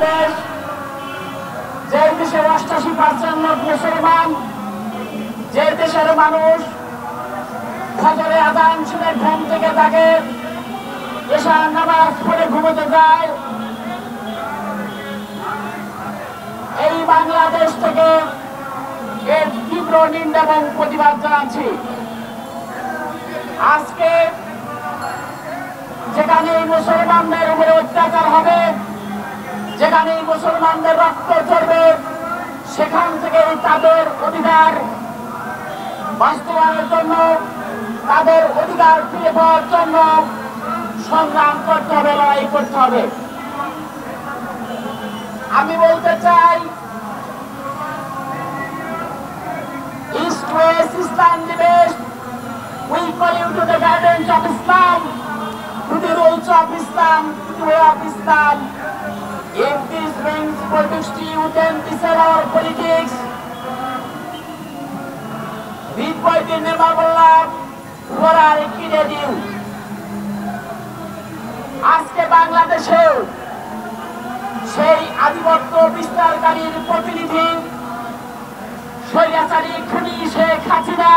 দেশ, যে দেশের 88% লোক মুসলমান, যে দেশের মানুষ ফজরে আযান শুনে ঘুম থেকে থাকে, এশার নামাজ পড়ে ঘুমোতে যায়, এই বাংলাদেশ থেকে এর তীব্র নিন্দা এবং প্রতিবাদ জানাচ্ছি। আজকে যেখানে মুসলমানদের উপরে অত্যাচার হবে, যেখানে মুসলমানদের রক্ত ঝরবে, সেখান থেকে তাদের অধিকার বাস্তবায়নের জন্য, তাদের অধিকার ফিরে পাওয়ার জন্য সংগ্রাম করতে হবে, লড়াই করতে হবে। আমি বলতে চাই, East West Islam debate, we call you to the guidance of Islam, to the rules of Islam, to the way of Islam. If this brings politics to you, then this is our politics. Read by the name of Allah, what are kidded you? আজকে বাংলাদেশেও সেই আধিপত্য বিস্তারকারীর প্রতিনিধি স্বৈরাচারী খুনি শেখ হাসিনা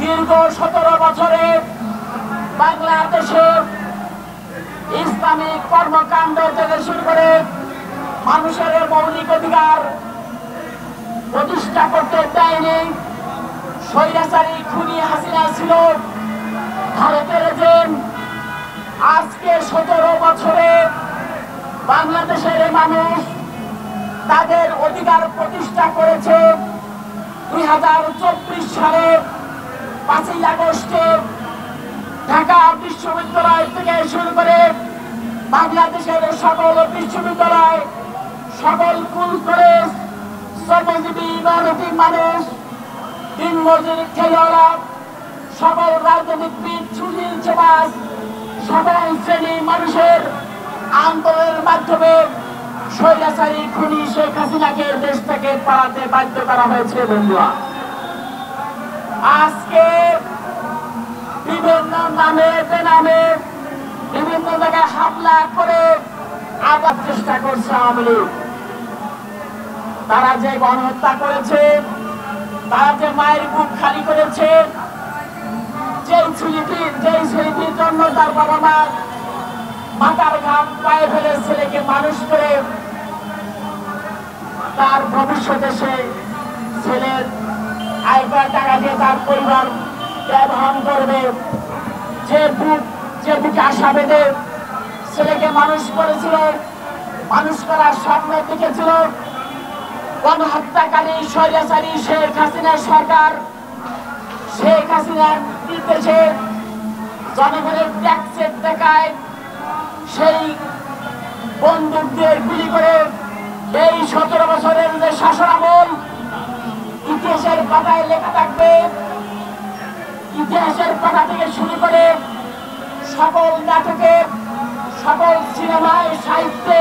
দীর্ঘ 17 বছরে বাংলাদেশে ইসলামিক কর্মকাণ্ড থেকে শুরু করে মানুষের মৌলিক অধিকার প্রতিষ্ঠা করতে দেয়নি। স্বৈরাচারী খুনি হাসিনা ছিল ভারতের এজেন্ট। আজকে 17 বছরে বাংলাদেশের মানুষ তাদের অধিকার প্রতিষ্ঠা করেছে। 2024 সালে 5ই আগস্টে ঢাকা বিশ্ববিদ্যালয় থেকে শুরু করে বাংলাদেশের সকল বিশ্ববিদ্যালয়, সকল স্কুল কলেজ, শ্রমজীবী মেহনতি মানুষ, দিনমজুর খেলোয়াড়রা, সকল রাজনীতিবিদ, সুশীল সমাজ, সকল শ্রেণীর মানুষের আন্দোলনের মাধ্যমে স্বৈরাচারী খুনি শেখ হাসিনাকে দেশ থেকে পালাতে বাধ্য করা হয়েছে। বন্ধুরা, আজকে বিভিন্ন নামে বেনামে বিভিন্ন জায়গায় হামলা করে আবার চেষ্টা করছে আওয়ামী লীগ। তারা যে গণহত্যা করেছে, তারা যে মায়ের বুক খালি করেছে, যেই ছেলেটির জন্য তার বাবা মা মাথার ঘাম পায়ে ফেলে ছেলেকে মানুষ করে তার ভবিষ্যতে সে ছেলের আয় করা টাকা দিয়ে তার পরিবার ব্যবহার করবে, যে বুকে আশা বেঁধে ছেলেকে মানুষ করেছিল, মানুষ করার স্বপ্ন দেখেছিল, গণহত্যাকারী স্বৈরাচারী শেখ হাসিনার সরকার, শেখ হাসিনার নির্দেশে জনগণের ট্যাক্সের টাকায় সেই বন্দুক দিয়ে গুলি করে এই 17 বছরের যে শাসনামল ইতিহাসের পাতায় লেখা থাকবে। ইতিহাসের পাতা থেকে শুরু করে সকল নাটকে, সকল সিনেমায়, সাহিত্যে